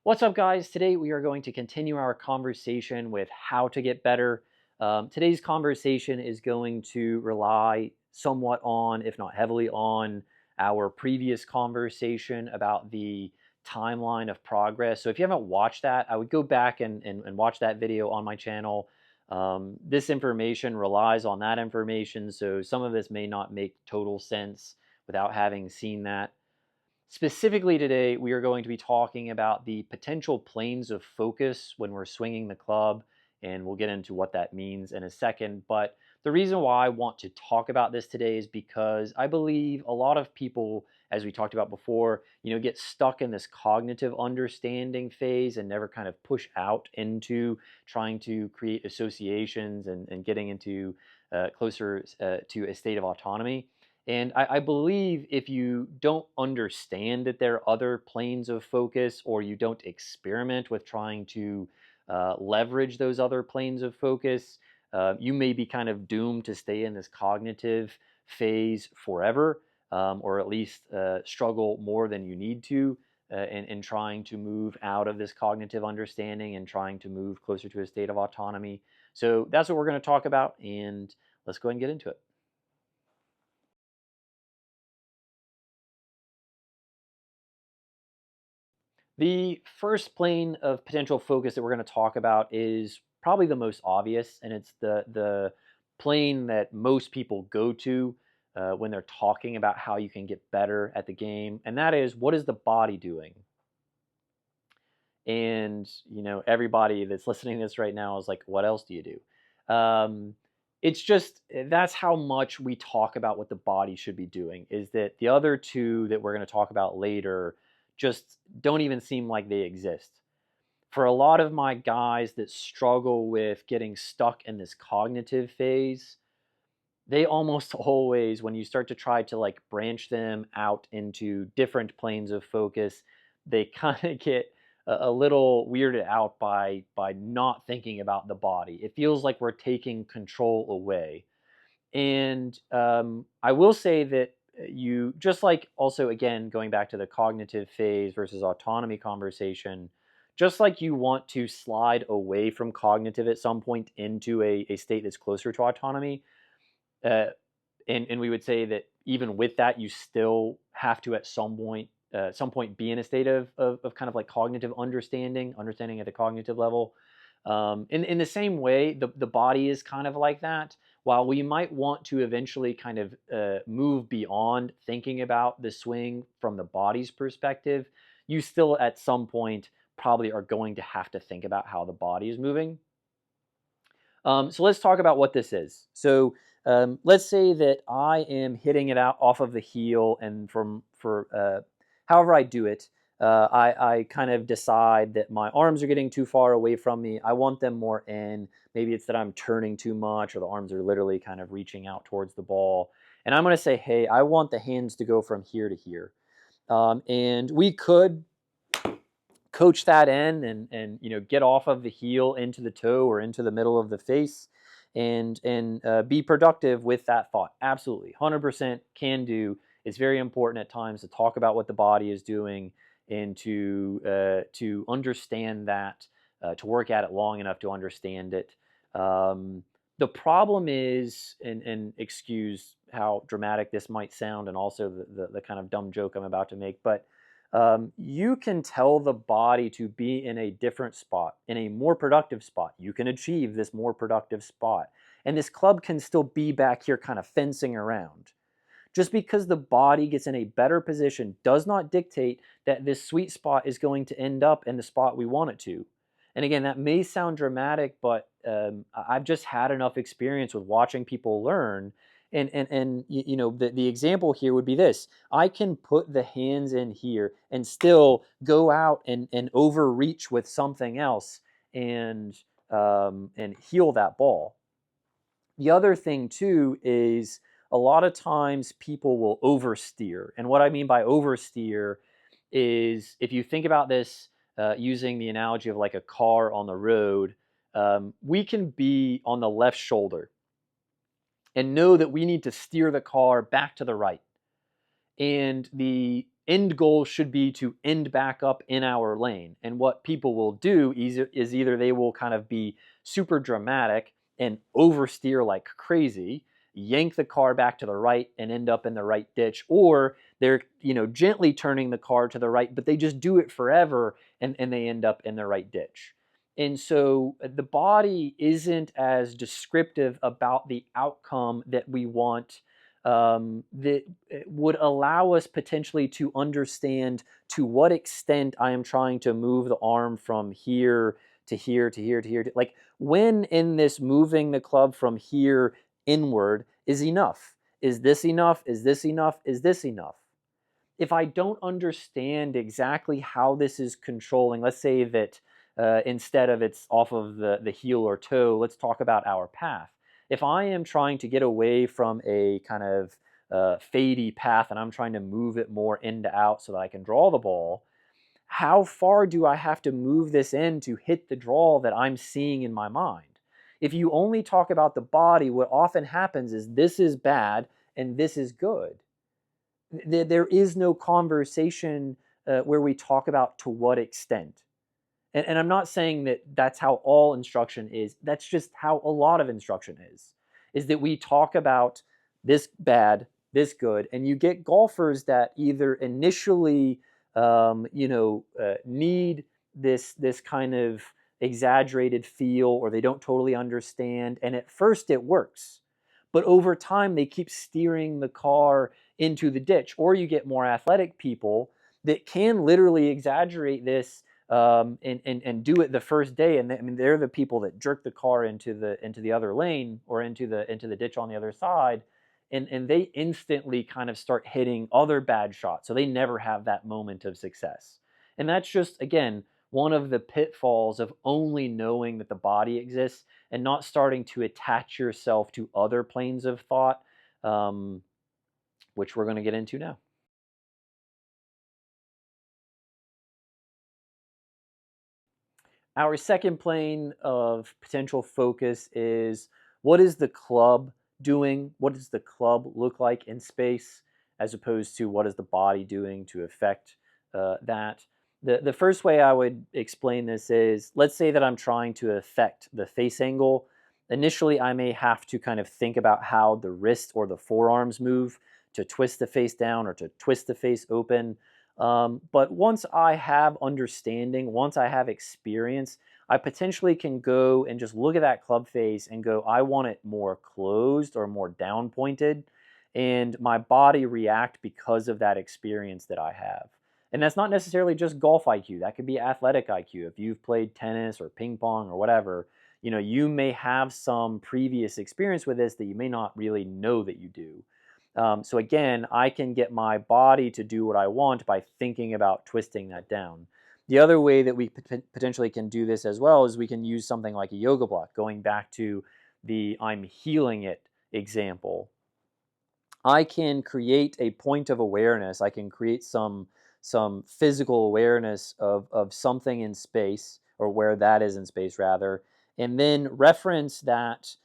What's up, guys? Today we are going to continue our conversation with how to get better. Today's conversation is going to rely somewhat on, if not heavily on, our previous conversation about the timeline of progress. So if you haven't watched that, I would go back and watch that video on my channel. This information relies on that information, so some of this may not make total sense without having seen that. Specifically today, we are going to be talking about the potential planes of focus when we're swinging the club, and we'll get into what that means in a second. But the reason why I want to talk about this today is because I believe a lot of people, as we talked about before, get stuck in this cognitive understanding phase and never kind of push out into trying to create associations and getting into closer to a state of autonomy. And I believe if you don't understand that there are other planes of focus, or you don't experiment with trying to leverage those other planes of focus, you may be kind of doomed to stay in this cognitive phase forever, or at least struggle more than you need to in trying to move out of this cognitive understanding and trying to move closer to a state of autonomy. So that's what we're going to talk about, and let's go ahead and get into it. The first plane of potential focus that we're going to talk about is probably the most obvious, and it's the plane that most people go to when they're talking about how you can get better at the game, and that is, what is the body doing? And everybody that's listening to this right now is like, what else do you do? It's just that's how much we talk about what the body should be doing. Is that the other two that we're going to talk about later just don't even seem like they exist. For a lot of my guys that struggle with getting stuck in this cognitive phase, they almost always, when you start to try to like branch them out into different planes of focus, they kind of get a little weirded out by not thinking about the body. It feels like we're taking control away. And I will say that you, just like, also again going back to the cognitive phase versus autonomy conversation, just like you want to slide away from cognitive at some point into a state that's closer to autonomy, uh, and we would say that even with that, you still have to at some point be in a state of kind of like cognitive understanding at the cognitive level. In the same way, the body is kind of like that. While we might want to eventually kind of move beyond thinking about the swing from the body's perspective, you still at some point probably are going to have to think about how the body is moving. So let's talk about what this is. So let's say that I am hitting it out off of the heel, and for however I do it, I kind of decide that my arms are getting too far away from me. I want them more in. Maybe it's that I'm turning too much, or the arms are literally kind of reaching out towards the ball. And I'm going to say, hey, I want the hands to go from here to here. And we could coach that in and get off of the heel into the toe or into the middle of the face, and be productive with that thought. Absolutely, 100% can do. It's very important at times to talk about what the body is doing, and to understand that, to work at it long enough to understand it. The problem is, and excuse how dramatic this might sound, and also the kind of dumb joke I'm about to make, but you can tell the body to be in a different spot, in a more productive spot. You can achieve this more productive spot. And this club can still be back here kind of fencing around. Just because the body gets in a better position does not dictate that this sweet spot is going to end up in the spot we want it to. And again, that may sound dramatic, but I've just had enough experience with watching people learn. And the example here would be this. I can put the hands in here and still go out and overreach with something else, and heal that ball. The other thing too is, a lot of times people will oversteer. And what I mean by oversteer is, if you think about this using the analogy of like a car on the road, we can be on the left shoulder and know that we need to steer the car back to the right. And the end goal should be to end back up in our lane. And what people will do is either they will kind of be super dramatic and oversteer like crazy, yank the car back to the right and end up in the right ditch, or they're gently turning the car to the right, but they just do it forever and they end up in the right ditch. And so the body isn't as descriptive about the outcome that we want, that would allow us potentially to understand to what extent I am trying to move the arm from here to here to here to here. Like, when in this moving the club from here inward is enough? Is this enough? Is this enough? Is this enough? If I don't understand exactly how this is controlling, let's say that instead of it's off of the heel or toe, let's talk about our path. If I am trying to get away from a kind of fadey path and I'm trying to move it more in to out so that I can draw the ball, how far do I have to move this in to hit the draw that I'm seeing in my mind? If you only talk about the body, what often happens is this is bad and this is good. There is no conversation where we talk about to what extent. And I'm not saying that that's how all instruction is. That's just how a lot of instruction is that we talk about this bad, this good, and you get golfers that either initially, need this kind of exaggerated feel, or they don't totally understand, and at first it works, but over time they keep steering the car into the ditch. Or you get more athletic people that can literally exaggerate this, and do it the first day, and they're the people that jerk the car into the other lane or into the ditch on the other side, and they instantly kind of start hitting other bad shots, so they never have that moment of success. And that's just, again, one of the pitfalls of only knowing that the body exists and not starting to attach yourself to other planes of thought, which we're going to get into now. Our second plane of potential focus is, what is the club doing? What does the club look like in space, as opposed to what is the body doing to affect that? The first way I would explain this is, let's say that I'm trying to affect the face angle. Initially, I may have to kind of think about how the wrist or the forearms move to twist the face down or to twist the face open. But once I have understanding, once I have experience, I potentially can go and just look at that club face and go, I want it more closed or more down pointed, and my body react because of that experience that I have. And that's not necessarily just golf IQ. That could be athletic IQ. If you've played tennis or ping pong or whatever, you may have some previous experience with this that you may not really know that you do. So again, I can get my body to do what I want by thinking about twisting that down. The other way that we potentially can do this as well is we can use something like a yoga block, going back to the I'm healing it example. I can create a point of awareness. I can create some physical awareness of something in space, or where that is in space rather, and then reference that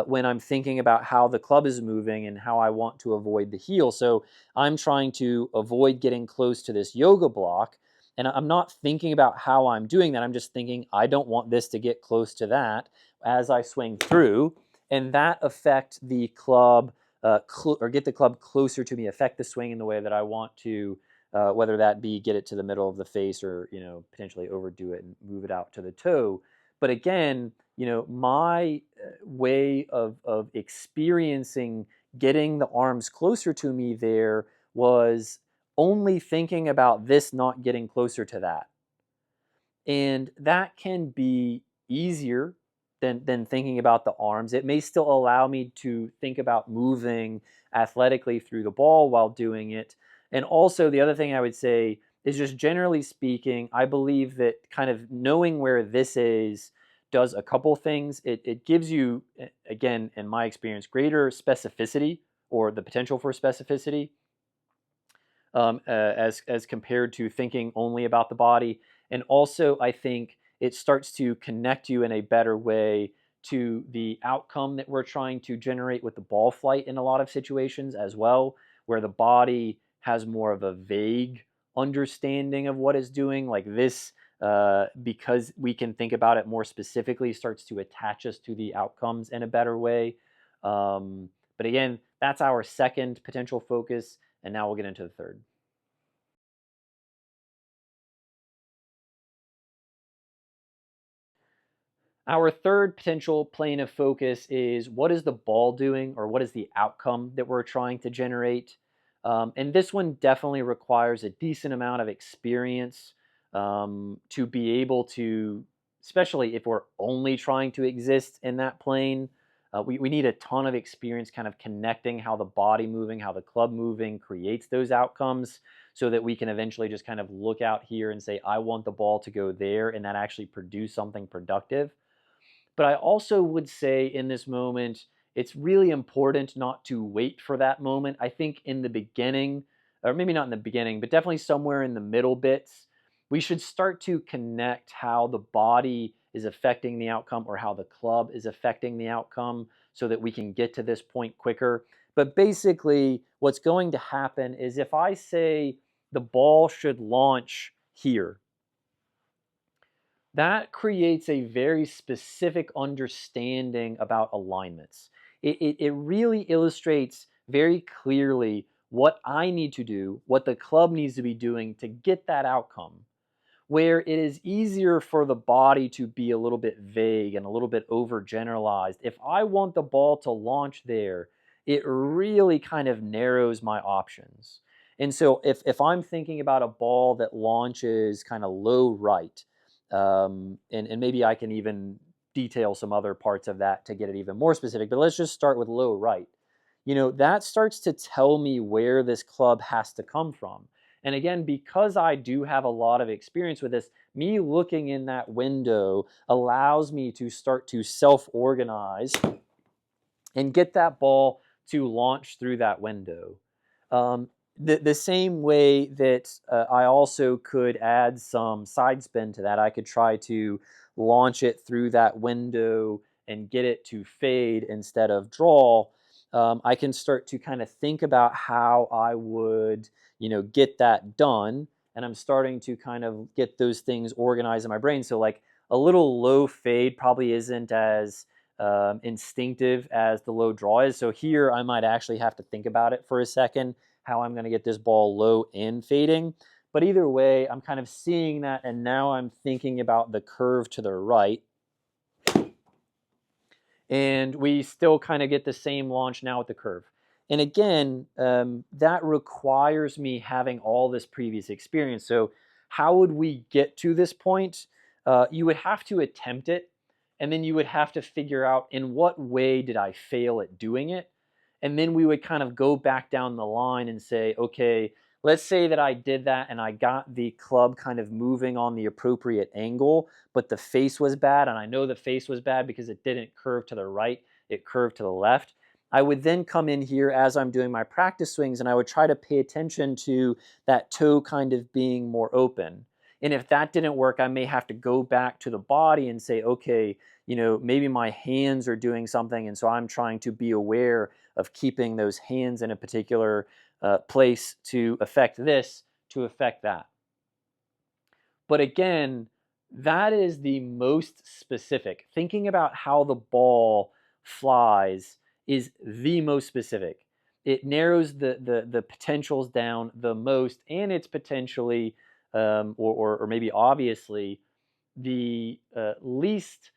when I'm thinking about how the club is moving and how I want to avoid the heel. So I'm trying to avoid getting close to this yoga block, and I'm not thinking about how I'm doing that. I'm just thinking, I don't want this to get close to that as I swing through, and that affect the club, or get the club closer to me, affect the swing in the way that I want to, whether that be get it to the middle of the face, or potentially overdo it and move it out to the toe. But again, my way of experiencing getting the arms closer to me there was only thinking about this not getting closer to that. And that can be easier than thinking about the arms. It may still allow me to think about moving athletically through the ball while doing it. And also, the other thing I would say is, just generally speaking, I believe that kind of knowing where this is does a couple things. It gives you, again, in my experience, greater specificity, or the potential for specificity, as compared to thinking only about the body. And also, I think it starts to connect you in a better way to the outcome that we're trying to generate with the ball flight in a lot of situations as well, where the body has more of a vague understanding of what it's doing. Like this, because we can think about it more specifically, starts to attach us to the outcomes in a better way. But again, that's our second potential focus. And now we'll get into the third. Our third potential plane of focus is what is the ball doing, or what is the outcome that we're trying to generate? And this one definitely requires a decent amount of experience to be able to, especially if we're only trying to exist in that plane. We need a ton of experience kind of connecting how the body moving, how the club moving creates those outcomes, so that we can eventually just kind of look out here and say, I want the ball to go there, and that actually produce something productive. But I also would say in this moment, it's really important not to wait for that moment. I think in the beginning, or maybe not in the beginning, but definitely somewhere in the middle bits, we should start to connect how the body is affecting the outcome, or how the club is affecting the outcome, so that we can get to this point quicker. But basically, what's going to happen is if I say the ball should launch here, that creates a very specific understanding about alignments. It really illustrates very clearly what I need to do, what the club needs to be doing to get that outcome. Where it is easier for the body to be a little bit vague and a little bit overgeneralized. If I want the ball to launch there, it really kind of narrows my options. And so if I'm thinking about a ball that launches kind of low right, and maybe I can even detail some other parts of that to get it even more specific, but let's just start with low right. That starts to tell me where this club has to come from. And again, because I do have a lot of experience with this, me looking in that window allows me to start to self-organize and get that ball to launch through that window. The same way that I also could add some side spin to that, I could try to launch it through that window and get it to fade instead of draw. I can start to kind of think about how I would, get that done. And I'm starting to kind of get those things organized in my brain. So like a little low fade probably isn't as instinctive as the low draw is. So here I might actually have to think about it for a second, how I'm going to get this ball low and fading. But either way, I'm kind of seeing that, and now I'm thinking about the curve to the right. And we still kind of get the same launch now with the curve. And again, that requires me having all this previous experience. So how would we get to this point? You would have to attempt it, and then you would have to figure out in what way did I fail at doing it. And then we would kind of go back down the line and say, okay, let's say that I did that and I got the club kind of moving on the appropriate angle, but the face was bad. And I know the face was bad because it didn't curve to the right, it curved to the left. I would then come in here as I'm doing my practice swings, and I would try to pay attention to that toe kind of being more open. And if that didn't work, I may have to go back to the body and say, okay, maybe my hands are doing something, and so I'm trying to be aware of keeping those hands in a particular place to affect this, to affect that. But again, that is the most specific. Thinking about how the ball flies is the most specific. It narrows the potentials down the most, and it's potentially, or maybe obviously, the least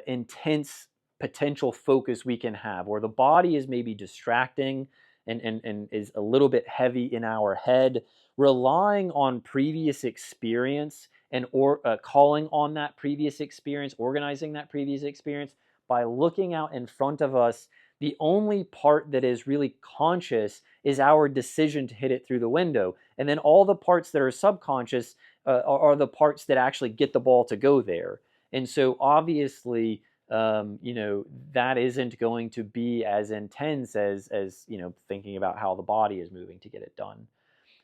intense potential focus we can have, or the body is maybe distracting and is a little bit heavy in our head. Relying on previous experience and or calling on that previous experience, organizing that previous experience by looking out in front of us. The only part that is really conscious is our decision to hit it through the window. And then all the parts that are subconscious are the parts that actually get the ball to go there. And so obviously, that isn't going to be as intense as thinking about how the body is moving to get it done.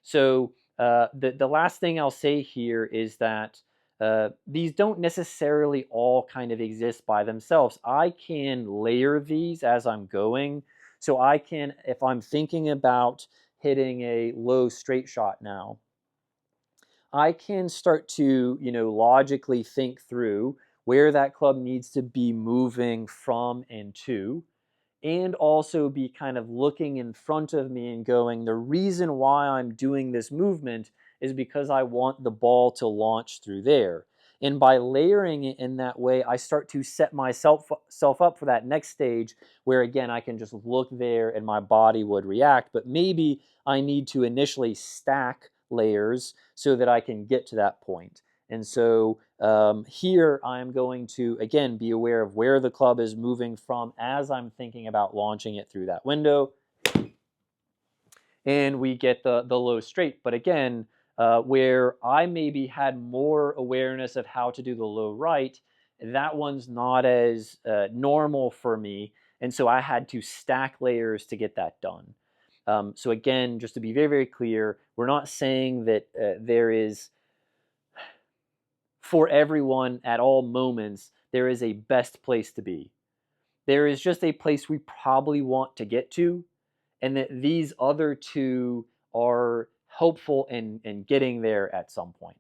So the last thing I'll say here is that these don't necessarily all kind of exist by themselves. I can layer these as I'm going. So I can, if I'm thinking about hitting a low straight shot now, I can start to, logically think through where that club needs to be moving from and to, and also be kind of looking in front of me and going, the reason why I'm doing this movement is because I want the ball to launch through there. And by layering it in that way, I start to set myself up for that next stage where, again, I can just look there and my body would react. But maybe I need to initially stack layers so that I can get to that point. And so here I'm going to, again, be aware of where the club is moving from as I'm thinking about launching it through that window. And we get the low straight. But again, where I maybe had more awareness of how to do the low right, that one's not as normal for me. And so I had to stack layers to get that done. So again, just to be very, very clear, we're not saying that there is, for everyone at all moments, there is a best place to be. There is just a place we probably want to get to, and that these other two are helpful in getting there at some point.